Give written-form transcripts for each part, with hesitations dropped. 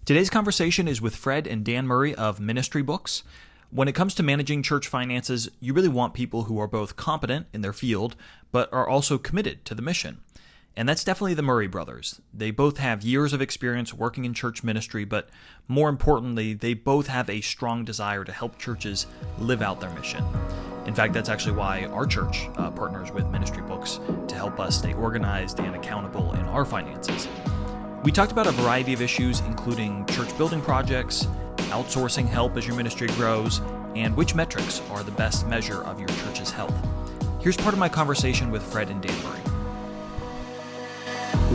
Today's conversation is with Fred and Dan Murray of Ministry Books. When it comes to managing church finances, you really want people who are both competent in their field, but are also committed to the mission. And that's definitely the Murray brothers. They both have years of experience working in church ministry, but more importantly, they both have a strong desire to help churches live out their mission. In fact, that's actually why our church partners with Ministry Books to help us stay organized and accountable in our finances. We talked about a variety of issues, including church building projects, outsourcing help as your ministry grows, and which metrics are the best measure of your church's health. Here's part of my conversation with Fred and Dan Murray.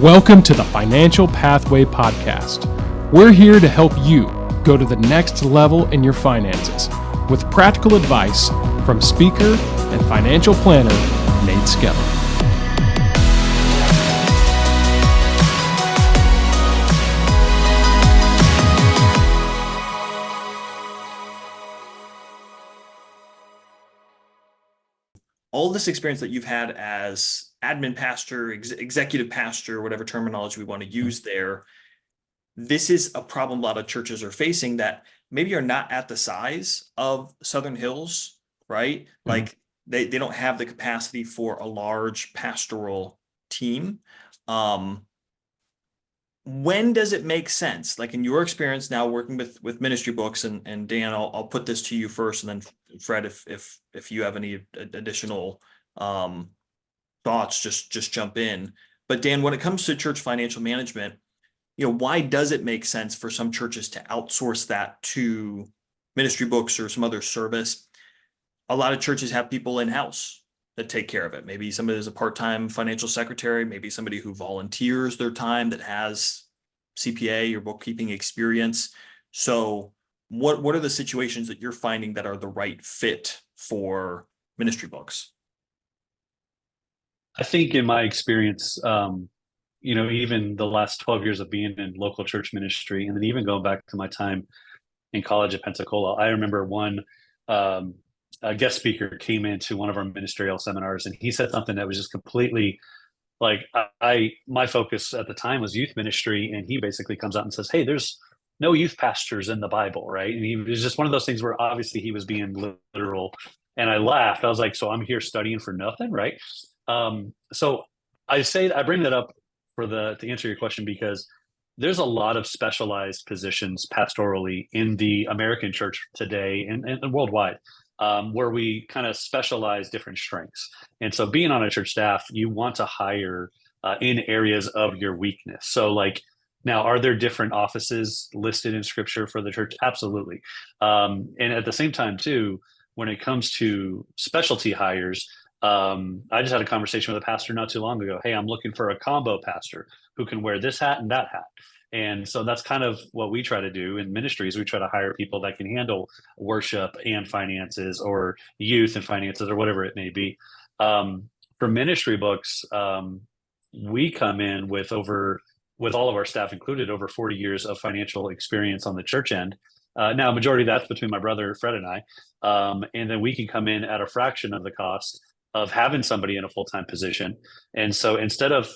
Welcome to the Financial Pathway Podcast. We're here to help you go to the next level in your finances with practical advice from speaker and financial planner Nate Skeller. All this experience that you've had as admin pastor, executive pastor, whatever terminology we want to use there, this is a problem a lot of churches are facing that maybe are not at the size of Southern Hills, right? Mm-hmm. Like they don't have the capacity for a large pastoral team. When does it make sense? Like in your experience now working with Ministry Books, and Dan, I'll put this to you first, and then Fred, if you have any additional thoughts, just jump in. But Dan, when it comes to church financial management, why does it make sense for some churches to outsource that to Ministry Books or some other service? A lot of churches have people in-house that take care of it. Maybe somebody is a part-time financial secretary, maybe somebody who volunteers their time that has CPA or bookkeeping experience. So what are the situations that you're finding that are the right fit for Ministry Books? I think in my experience, even the last 12 years of being in local church ministry, and then even going back to my time in college at Pensacola, I remember one a guest speaker came into one of our ministerial seminars, and he said something that was just completely like, my focus at the time was youth ministry. And he basically comes out and says, hey, there's no youth pastors in the Bible, right? And he was just one of those things where obviously he was being literal. And I laughed. I was like, so I'm here studying for nothing, right? So I bring that up to answer your question, because there's a lot of specialized positions pastorally in the American church today and worldwide, where we kind of specialize different strengths. And so being on a church staff, you want to hire in areas of your weakness. So like, now, are there different offices listed in scripture for the church? Absolutely. And at the same time too, when it comes to specialty hires, I just had a conversation with a pastor not too long ago. Hey, I'm looking for a combo pastor who can wear this hat and that hat. And so that's kind of what we try to do in ministries. We try to hire people that can handle worship and finances, or youth and finances, or whatever it may be. For Ministry Books, we come in with all of our staff included, over 40 years of financial experience on the church end. Now, majority of that's between my brother, Fred, and I. And then we can come in at a fraction of the cost of having somebody in a full-time position. And so instead of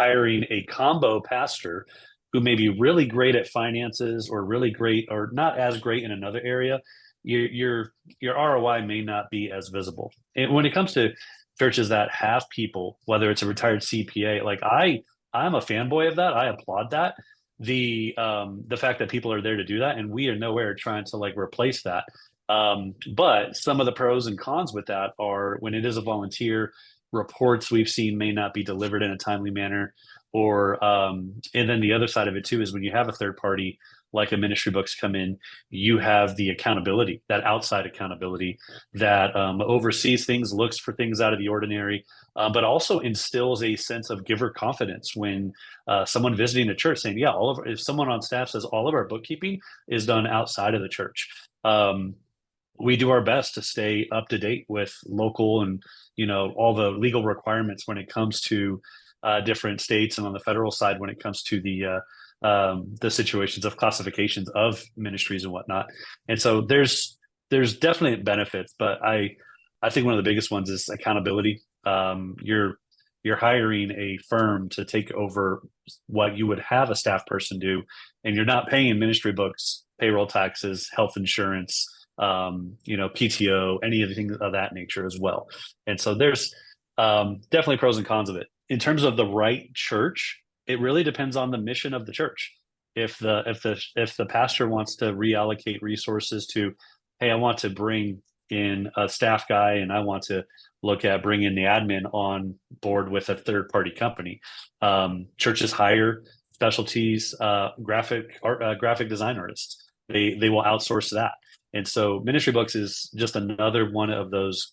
hiring a combo pastor who may be really great at finances or really great or not as great in another area, your ROI may not be as visible. And when it comes to churches that have people, whether it's a retired CPA, like I'm a fanboy of that. I applaud that. The fact that people are there to do that, and we are nowhere trying to like replace that. But some of the pros and cons with that are, when it is a volunteer, reports we've seen may not be delivered in a timely manner. Or and then the other side of it too is when you have a third party like a Ministry Books come in, you have the accountability, that outside accountability that oversees things, looks for things out of the ordinary, but also instills a sense of giver confidence when someone visiting a church saying, yeah, if someone on staff says all of our bookkeeping is done outside of the church. We do our best to stay up to date with local and, all the legal requirements when it comes to different states, and on the federal side when it comes to the situations of classifications of ministries and whatnot. And so there's definitely benefits, but I think one of the biggest ones is accountability. You're you're hiring a firm to take over what you would have a staff person do, and you're not paying ministry books, payroll taxes, health insurance, PTO, anything of that nature as well. And so there's definitely pros and cons of it. In terms of the right church, it really depends on the mission of the church. If the pastor wants to reallocate resources to, hey, I want to bring in a staff guy and I want to look at bringing the admin on board with a third party company. Churches hire specialties, graphic design artists. They will outsource that. And so Ministry Books is just another one of those,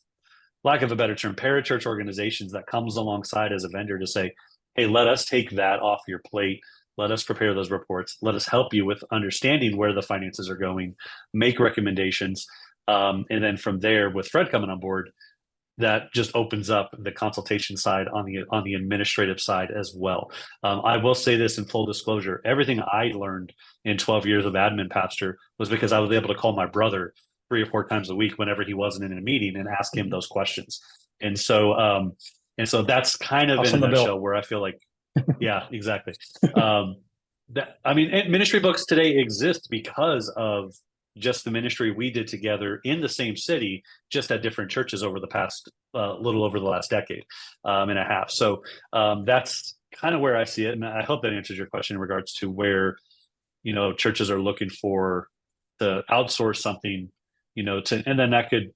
lack of a better term, parachurch organizations that comes alongside as a vendor to say, hey, let us take that off your plate. Let us prepare those reports. Let us help you with understanding where the finances are going, make recommendations. And then from there, with Fred coming on board, that just opens up the consultation side on the administrative side as well. I will say this in full disclosure: everything I learned in 12 years of admin pastor was because I was able to call my brother 3 or 4 times a week whenever he wasn't in a meeting and ask him those questions. And so that's kind of in a nutshell where I feel like, yeah, exactly. Ministry Books today exist because of just the ministry we did together in the same city, just at different churches over the past little over the last decade and a half. So that's kind of where I see it, and I hope that answers your question in regards to where churches are looking for to outsource something, and then that could,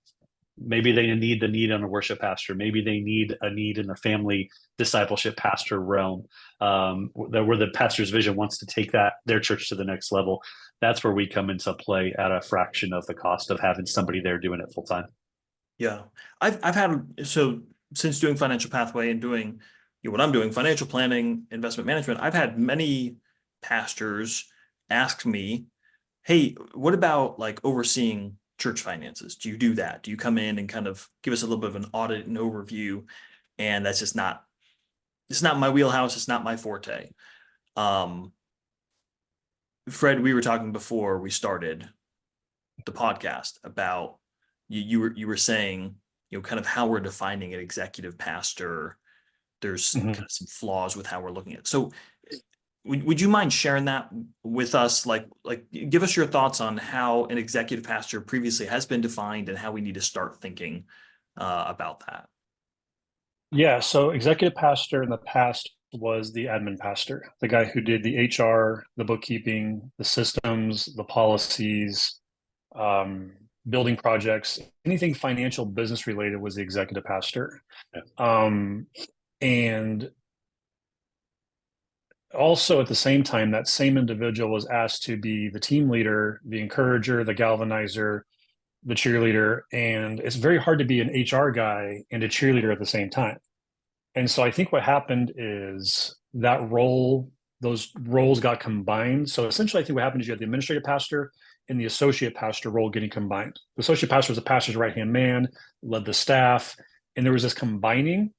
maybe they need the need on a worship pastor, maybe they need a need in the family discipleship pastor realm, where the pastor's vision wants to take their church to the next level. That's where we come into play at a fraction of the cost of having somebody there doing it full time. Yeah, I've had, so since doing Financial Pathway and doing what I'm doing, financial planning, investment management, I've had many pastors ask me, hey, what about like overseeing church finances? Do you do that? Do you come in and kind of give us a little bit of an audit and overview? And that's just not, it's not my wheelhouse. It's not my forte. Fred, we were talking before we started the podcast about you were saying, kind of how we're defining an executive pastor. There's kind of some flaws with how we're looking at it. So would you mind sharing that with us? Like give us your thoughts on how an executive pastor previously has been defined and how we need to start thinking about that. Yeah. So executive pastor in the past was the admin pastor, the guy who did the HR, the bookkeeping, the systems, the policies, building projects, anything financial business related was the executive pastor. Yeah. And also at the same time, that same individual was asked to be the team leader, the encourager, the galvanizer, the cheerleader. And it's very hard to be an HR guy and a cheerleader at the same time. And so I think what happened is that those roles got combined. So essentially, I think what happened is you had the administrative pastor and the associate pastor role getting combined. The associate pastor was the pastor's right-hand man, led the staff, and there was this combining.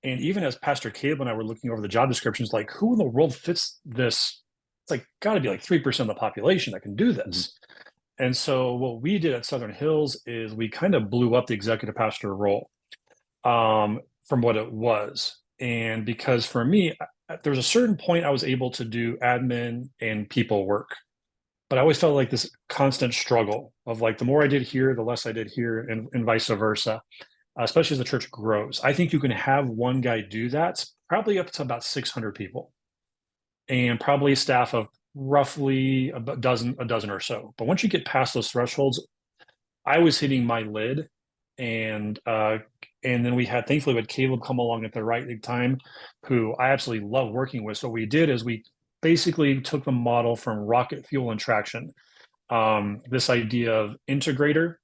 And even as Pastor Caleb and I were looking over the job descriptions, like, who in the world fits this? It's like got to be like 3% of the population that can do this. And so what we did at Southern Hills is we kind of blew up the executive pastor role from what it was. And because for me, there was a certain point I was able to do admin and people work, but I always felt like this constant struggle of like, the more I did here, the less I did here, and vice versa. Especially as the church grows. I think you can have one guy do that, probably up to about 600 people, and probably a staff of roughly a dozen or so. But once you get past those thresholds, I was hitting my lid, and then we had, thankfully, we had Caleb come along at the right time, who I absolutely love working with. So what we did is we basically took the model from Rocket Fuel and Traction, this idea of integrator,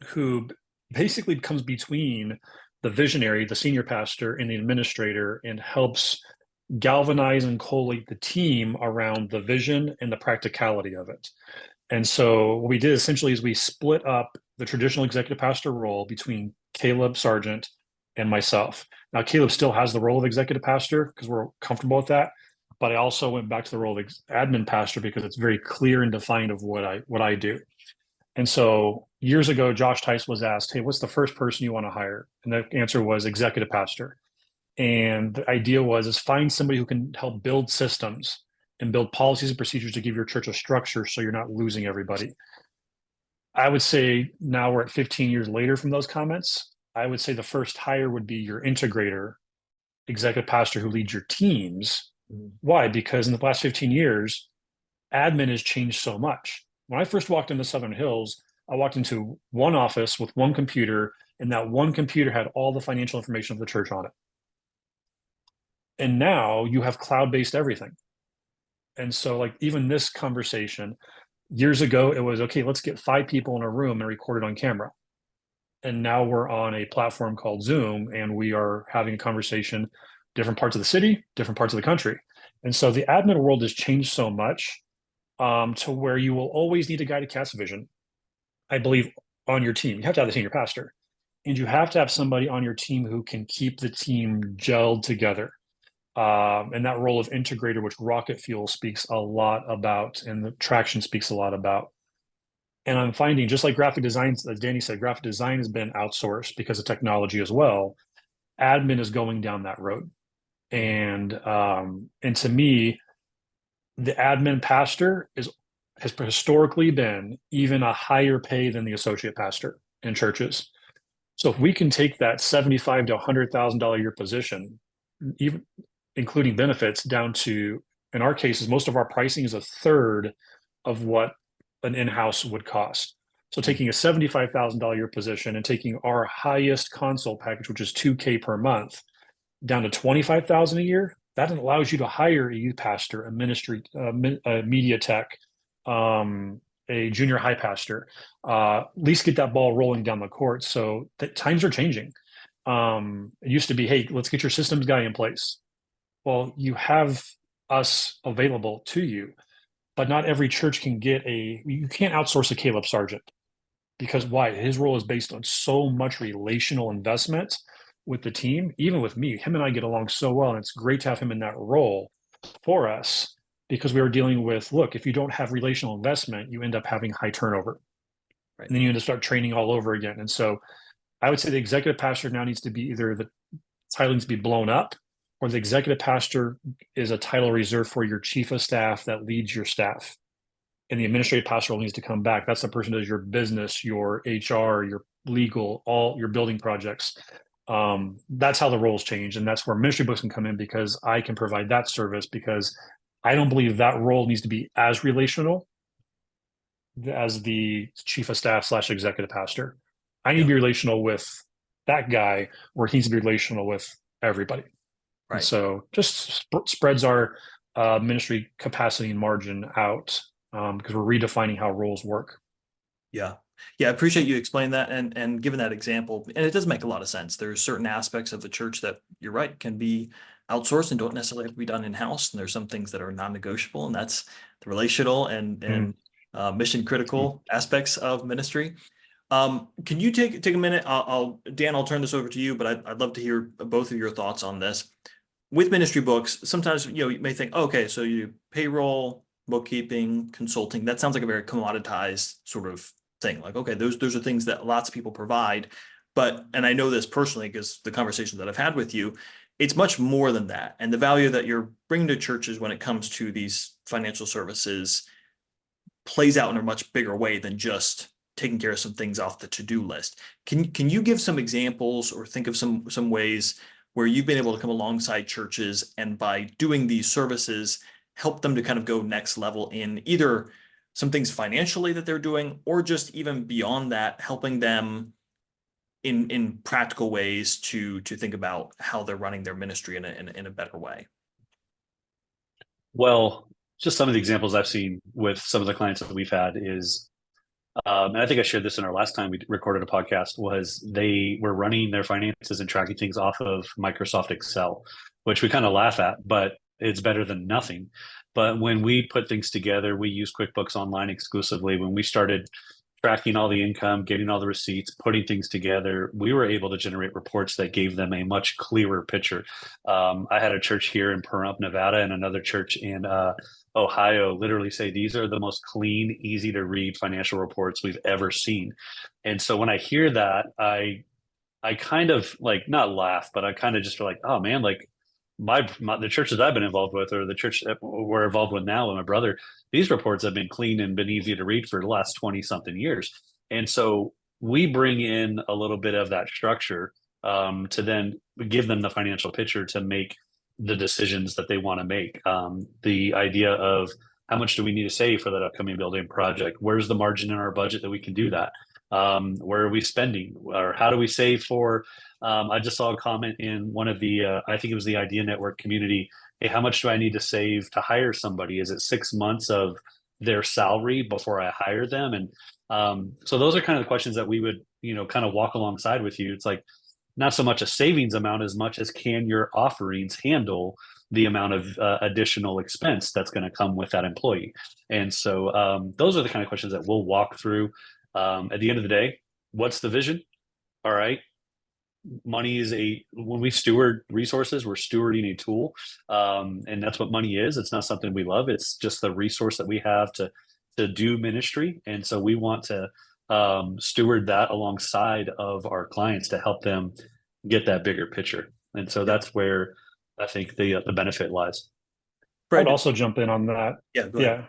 who basically comes between the visionary, the senior pastor, and the administrator, and helps galvanize and collate the team around the vision and the practicality of it. And so what we did essentially is we split up the traditional executive pastor role between Caleb Sargent and myself. Now, Caleb still has the role of executive pastor because we're comfortable with that, but I also went back to the role of admin pastor because it's very clear and defined of what I do. And so years ago, Josh Tice was asked, hey, what's the first person you want to hire? And the answer was executive pastor. And the idea is find somebody who can help build systems and build policies and procedures to give your church a structure so you're not losing everybody. I would say now we're at 15 years later from those comments. I would say the first hire would be your integrator, executive pastor who leads your teams. Why? Because in the last 15 years, admin has changed so much. When I first walked into Southern Hills, I walked into one office with one computer, and that one computer had all the financial information of the church on it. And now you have cloud-based everything. And so, like, even this conversation, years ago, it was, okay, let's get 5 people in a room and record it on camera. And now we're on a platform called Zoom, and we are having a conversation, different parts of the city, different parts of the country. And so the admin world has changed so much to where you will always need a guy to cast vision, I believe, on your team. You have to have the senior pastor, and you have to have somebody on your team who can keep the team gelled together. And that role of integrator, which Rocket Fuel speaks a lot about, and the Traction speaks a lot about. And I'm finding, just like graphic design, as Danny said, graphic design has been outsourced because of technology as well. Admin is going down that road. And to me, the admin pastor has historically been even a higher pay than the associate pastor in churches. So if we can take that $75,000 to $100,000 a year position, even including benefits, down to, in our cases, most of our pricing is a third of what an in-house would cost. So taking a $75,000 a year position and taking our highest console package, which is $2,000 per month, down to $25,000 a year, that allows you to hire a youth pastor, a ministry, a media tech, a junior high pastor, at least get that ball rolling down the court. So that times are changing. It used to be, hey, let's get your systems guy in place. Well, you have us available to you, but not every church can get you can't outsource a Caleb Sargent, because why? His role is based on so much relational investment with the team. Even with me, him and I get along so well, and it's great to have him in that role for us, because we are dealing with, look, if you don't have relational investment, you end up having high turnover. Right. And then you end up start training all over again. And so I would say the executive pastor now needs to be either the title needs to be blown up, or the executive pastor is a title reserved for your chief of staff that leads your staff. And the administrative pastor needs to come back. That's the person who does your business, your HR, your legal, all your building projects. That's how the roles change. And that's where ministry books can come in, because I can provide that service, because I don't believe that role needs to be as relational as the chief of staff / executive pastor. I need to be relational with that guy, where he needs to be relational with everybody. Right. And so just spreads our ministry capacity and margin out, because we're redefining how roles work. Yeah. I appreciate you explaining that and giving that example. And it does make a lot of sense. There's certain aspects of the church that, you're right, can be outsourced and don't necessarily have to be done in-house. And there's some things that are non-negotiable, and that's the relational and mission critical aspects of ministry. Can you take a minute? Dan, I'll turn this over to you, but I'd love to hear both of your thoughts on this. With ministry books, sometimes you may think, okay, so you payroll, bookkeeping, consulting. That sounds like a very commoditized sort of thing. Like, okay, those are things that lots of people provide. But, and I know this personally because the conversations that I've had with you, it's much more than that. And the value that you're bringing to churches when it comes to these financial services plays out in a much bigger way than just taking care of some things off the to-do list. Can you give some examples or think of some ways where you've been able to come alongside churches and by doing these services, help them to kind of go next level in either some things financially that they're doing, or just even beyond that, helping them in practical ways to think about how they're running their ministry in a better way? Well, just some of the examples I've seen with some of the clients that we've had is, and I think I shared this in our last time we recorded a podcast, was they were running their finances and tracking things off of Microsoft Excel, which we kind of laugh at, but it's better than nothing. But when we put things together, we use QuickBooks Online exclusively. When we started tracking all the income, getting all the receipts, putting things together, we were able to generate reports that gave them a much clearer picture. I had a church here in Pahrump, Nevada, and another church in Ohio literally say these are the most clean, easy to read financial reports we've ever seen. And so when I hear that, I I kind of like not laugh, but I kind of just feel like, oh man, like the churches I've been involved with, or the church that we're involved with now with my brother, these reports have been clean and been easy to read for the last 20 something years. And so we bring in a little bit of that structure to then give them the financial picture to make the decisions that they want to make. The idea of how much do we need to save for that upcoming building project? Where's the margin in our budget that we can do that? Where are we spending, or how do we save for? I just saw a comment in one of the, I think it was the Idea Network community. Hey, how much do I need to save to hire somebody? Is it 6 months of their salary before I hire them? And so those are kind of the questions that we would, kind of walk alongside with you. It's like not so much a savings amount as much as can your offerings handle the amount of additional expense that's going to come with that employee. And so those are the kind of questions that we'll walk through. At the end of the day, what's the vision? All right. Money is when we steward resources, we're stewarding a tool. And that's what money is. It's not something we love. It's just the resource that we have to do ministry. And so we want to steward that alongside of our clients to help them get that bigger picture. And so that's where I think the benefit lies. I'd also jump in on that. Yeah, go ahead.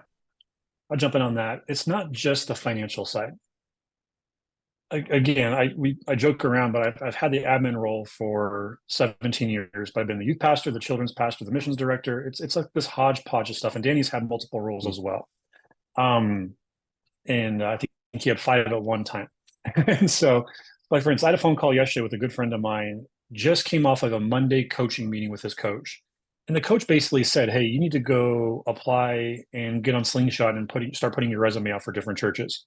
I'll jump in on that. It's not just the financial side. Again, I joke around, but I've had the admin role for 17 years. But I've been the youth pastor, the children's pastor, the missions director. It's like this hodgepodge of stuff. And Danny's had multiple roles as well. And I think he had 5 at one time. And so, like for instance, I had a phone call yesterday with a good friend of mine. Just came off of a Monday coaching meeting with his coach. And the coach basically said, hey, you need to go apply and get on Slingshot and start putting your resume out for different churches.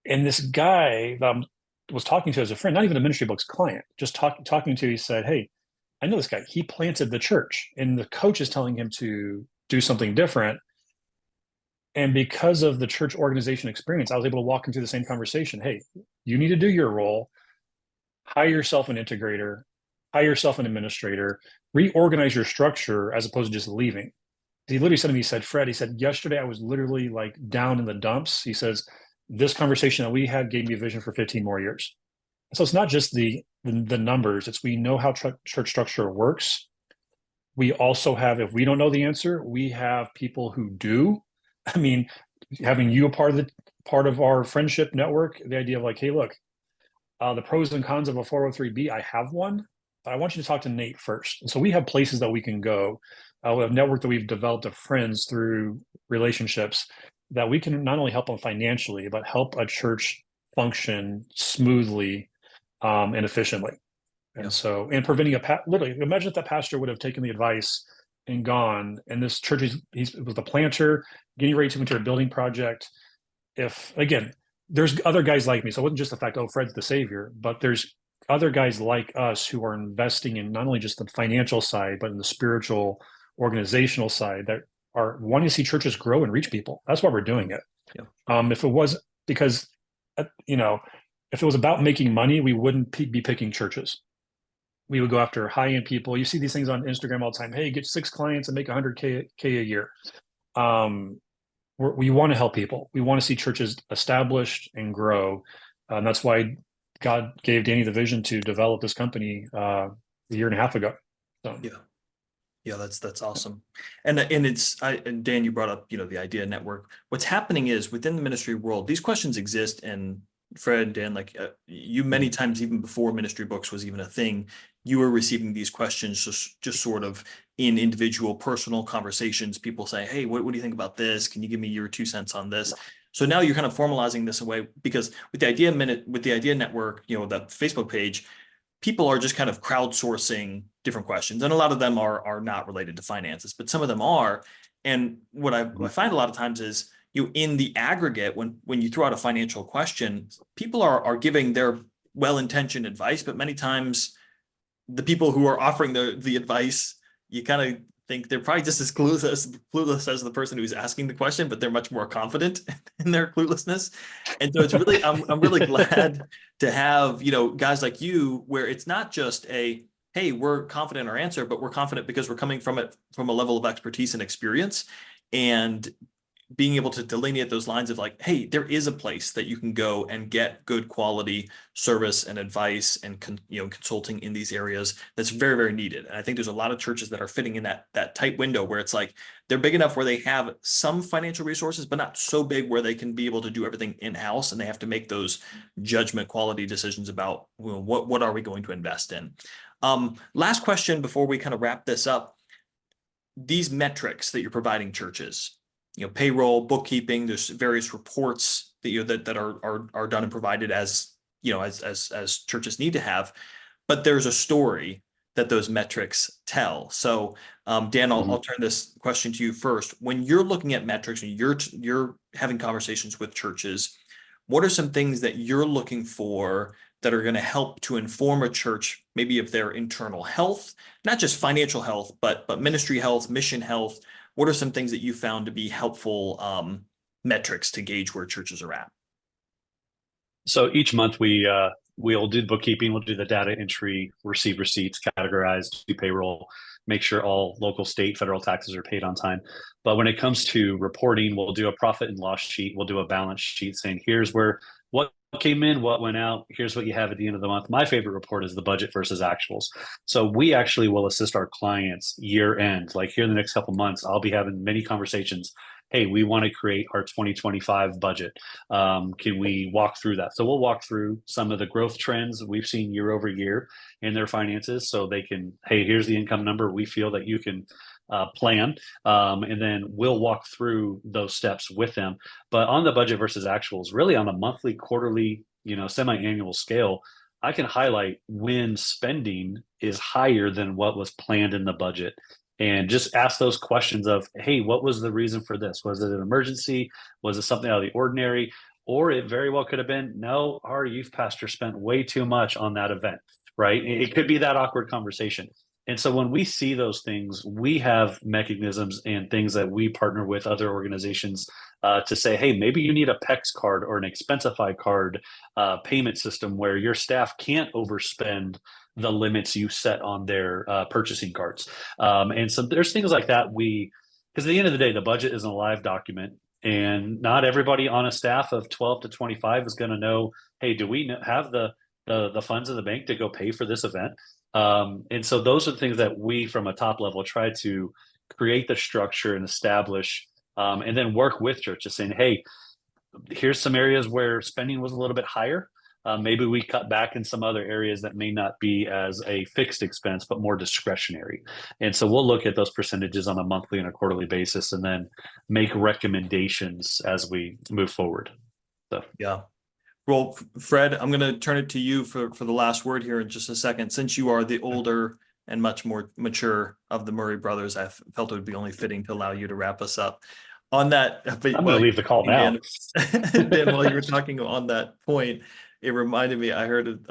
And this guy that I was talking to as a friend, not even a Ministry Books client, just talking to, he said, hey, I know this guy. He planted the church, and the coach is telling him to do something different. And because of the church organization experience, I was able to walk him through the same conversation. Hey, you need to do your role, hire yourself an integrator, hire yourself an administrator, reorganize your structure as opposed to just leaving. He literally said to me, he said, Fred, he said, yesterday I was literally like down in the dumps. He says, this conversation that we had gave me a vision for 15 more years. So it's not just the numbers. It's we know how church structure works. We also have, if we don't know the answer, we have people who do. I mean, having you a part of our friendship network, the idea of like, hey, look, the pros and cons of a 403B, I have one, but I want you to talk to Nate first. And so we have places that we can go. We have a network that we've developed of friends through relationships that we can not only help them financially, but help a church function smoothly and efficiently. And so, and preventing literally, imagine if that pastor would have taken the advice and gone, and this church, he was the planter, getting ready to enter a building project. If, again, there's other guys like me, so it wasn't just the fact, oh, Fred's the savior, but there's other guys like us who are investing in not only just the financial side, but in the spiritual, organizational side that are wanting to see churches grow and reach people. That's why we're doing it. Yeah. If it was because, if it was about making money, we wouldn't be picking churches. We would go after high-end people. You see these things on Instagram all the time. Hey, get 6 clients and make 100K a year. We want to help people. We want to see churches established and grow. And that's why God gave Danny the vision to develop this company a year and a half ago. So. Yeah, that's awesome. And Dan, you brought up, the Idea Network. What's happening is within the ministry world, these questions exist, and Fred, Dan, like you many times, even before Ministry Books was even a thing, you were receiving these questions just sort of in individual personal conversations. People say, hey, what do you think about this? Can you give me your 2 cents on this? So now you're kind of formalizing this away, because with the Idea Network, that Facebook page, people are just kind of crowdsourcing different questions. And a lot of them are not related to finances, but some of them are. And what I find a lot of times is, in the aggregate, when you throw out a financial question, people are giving their well-intentioned advice, but many times the people who are offering the advice, you kind of think they're probably just as clueless as the person who's asking the question, but they're much more confident in their cluelessness. And so it's really, I'm really glad to have, guys like you, where it's not just hey, we're confident in our answer, but we're confident because we're coming from a level of expertise and experience. And being able to delineate those lines of like, hey, there is a place that you can go and get good quality service and advice and consulting in these areas that's very, very needed. And I think there's a lot of churches that are fitting in that tight window where it's like they're big enough where they have some financial resources, but not so big where they can be able to do everything in-house, and they have to make those judgment quality decisions about, well, what are we going to invest in. Last question before we kind of wrap this up. These metrics that you're providing churches, payroll, bookkeeping, there's various reports that are done and provided as churches need to have, but there's a story that those metrics tell. So Dan, I'll turn this question to you first. When you're looking at metrics and you're having conversations with churches, what are some things that you're looking for that are going to help to inform a church, maybe of their internal health, not just financial health, but ministry health, mission health? What are some things that you found to be helpful metrics to gauge where churches are at? So each month we'll do the bookkeeping, we'll do the data entry, receive receipts, categorize, do payroll, make sure all local, state, federal taxes are paid on time. But when it comes to reporting, we'll do a profit and loss sheet. We'll do a balance sheet saying, here's what came in, what went out, here's what you have at the end of the month. My favorite report is the budget versus actuals. So we actually will assist our clients year end. Like here in the next couple of months, I'll be having many conversations. Hey, we want to create our 2025 budget. Can we walk through that? So we'll walk through some of the growth trends we've seen year over year in their finances, so they can, hey, here's the income number we feel that you can plan. And then we'll walk through those steps with them. But on the budget versus actuals, really on a monthly, quarterly, semi-annual scale, I can highlight when spending is higher than what was planned in the budget. And just ask those questions of, hey, what was the reason for this? Was it an emergency? Was it something out of the ordinary? Or it very well could have been, no, our youth pastor spent way too much on that event, right? It could be that awkward conversation. And so when we see those things, we have mechanisms and things that we partner with other organizations to say, hey, maybe you need a PEX card or an Expensify card payment system where your staff can't overspend the limits you set on their purchasing cards. And so there's things like that because at the end of the day, the budget is a live document, and not everybody on a staff of 12 to 25 is going to know, hey, do we have the funds in the bank to go pay for this event? And so those are the things that we, from a top level, try to create the structure and establish, and then work with churches saying, hey, here's some areas where spending was a little bit higher. Maybe we cut back in some other areas that may not be as a fixed expense, but more discretionary. And so we'll look at those percentages on a monthly and a quarterly basis, and then make recommendations as we move forward. So, yeah. Well, Fred, I'm going to turn it to you for the last word here in just a second. Since you are the older and much more mature of the Murray brothers, I felt it would be only fitting to allow you to wrap us up on that. I'm going to leave the call now. Dan, while you were talking on that point, it reminded me, I heard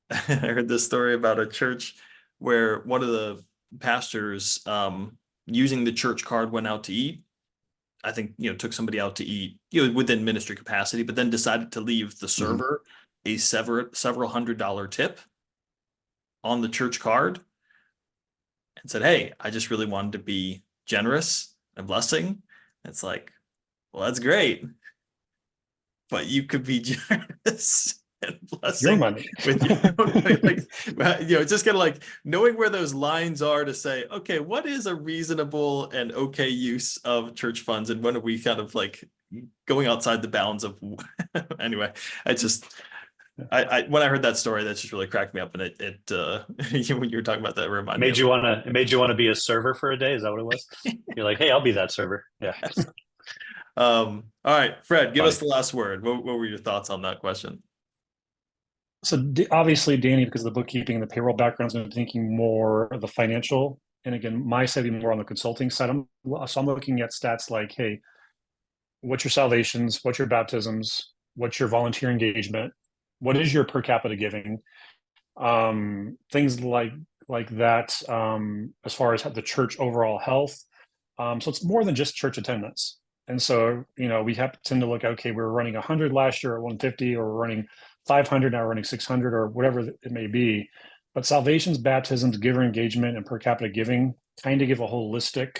I heard this story about a church where one of the pastors, using the church card, went out to eat. I think, took somebody out to eat, within ministry capacity, but then decided to leave the server a several $100 tip on the church card and said, hey, I just really wanted to be generous and blessing. It's like, well, that's great, but you could be generous and blessing your money with your own money. Just kind of like knowing where those lines are to say, okay, what is a reasonable and okay use of church funds, and when are we kind of like going outside the bounds of anyway. I when I heard that story, that just really cracked me up, and it when you were talking about that, it reminded me. It made you want to be a server for a day. Is that what it was? You're like, hey, I'll be that server. Yeah. All right, Fred, give us the last word. What were your thoughts on that question? So obviously, Danny, because of the bookkeeping and the payroll background, I'm thinking more of the financial. And again, my side would be more on the consulting side. I'm looking at stats like, hey, what's your salvations? What's your baptisms? What's your volunteer engagement? What is your per capita giving? Things like that, as far as the church overall health. So it's more than just church attendance. And so, we tend to look, okay, we were running 100 last year at 150, or we're running 500, now we're running 600, or whatever it may be. But salvations, baptisms, giver engagement, and per capita giving kind of give a holistic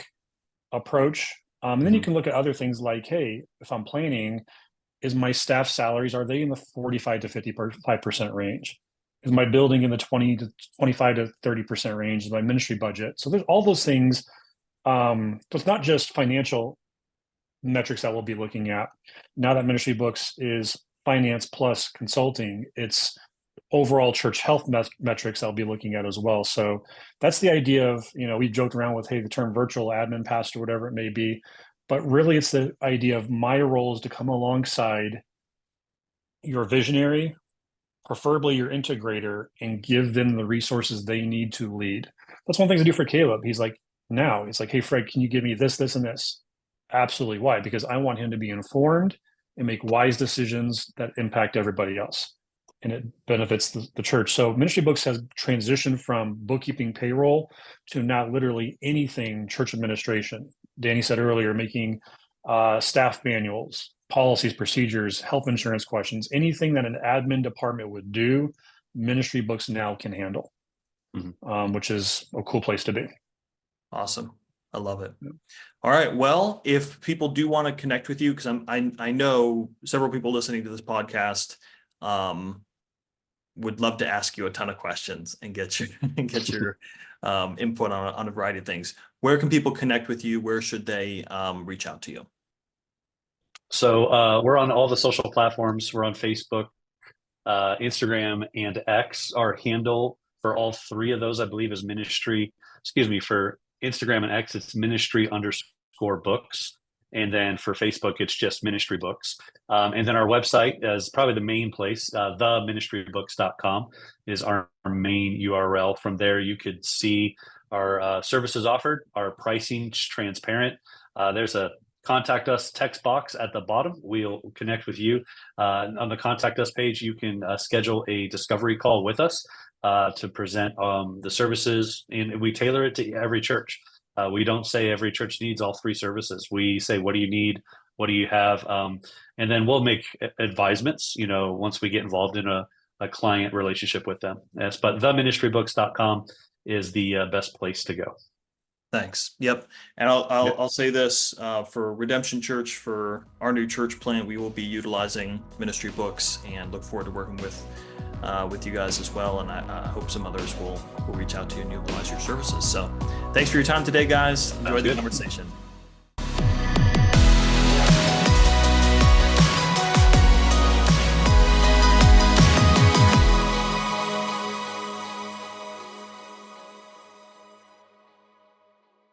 approach And then you can look at other things like, hey, if I'm planning, is my staff salaries, are they in the 45 to 55% range? Is my building in the 20 to 25 to 30% range? Is my ministry budget? So there's all those things. So it's not just financial metrics that we'll be looking at. Now that Ministry Books is finance plus consulting, it's overall church health metrics I'll be looking at as well. So that's the idea of, we joked around with, hey, the term virtual admin pastor, whatever it may be, but really it's the idea of my role is to come alongside your visionary, preferably your integrator, and give them the resources they need to lead. That's one thing to do for Caleb. He's like, now it's like, hey, Fred, can you give me this, this, and this? Absolutely. Why? Because I want him to be informed and make wise decisions that impact everybody else, and it benefits the church. So Ministry Books has transitioned from bookkeeping, payroll to now literally anything church administration. Danny said earlier, making staff manuals, policies, procedures, health insurance questions, anything that an admin department would do, Ministry Books now can handle, which is a cool place to be. Awesome. I love it. All right. Well, if people do want to connect with you, because I know several people listening to this podcast would love to ask you a ton of questions and get your input on a variety of things. Where can people connect with you? Where should they reach out to you? So we're on all the social platforms. We're on Facebook, Instagram, and X. Our handle for all three of those, I believe, is for Instagram and X, it's ministry_books. And then for Facebook, it's just Ministry Books. And then our website is probably the main place. theministrybooks.com is our main URL. From there, you could see our services offered, our pricing's transparent. There's a contact us text box at the bottom. We'll connect with you. On the contact us page, you can schedule a discovery call with us to present the services, and we tailor it to every church. We don't say every church needs all three services. We say, what do you need? What do you have? And then we'll make advisements, once we get involved in a client relationship with them. Yes, but theministrybooks.com is the best place to go. Thanks. Yep. And I'll say this for Redemption Church, for our new church plant, we will be utilizing Ministry Books and look forward to working with you guys as well. And I hope some others will reach out to you and utilize your services. So thanks for your time today, guys. Enjoyed the conversation.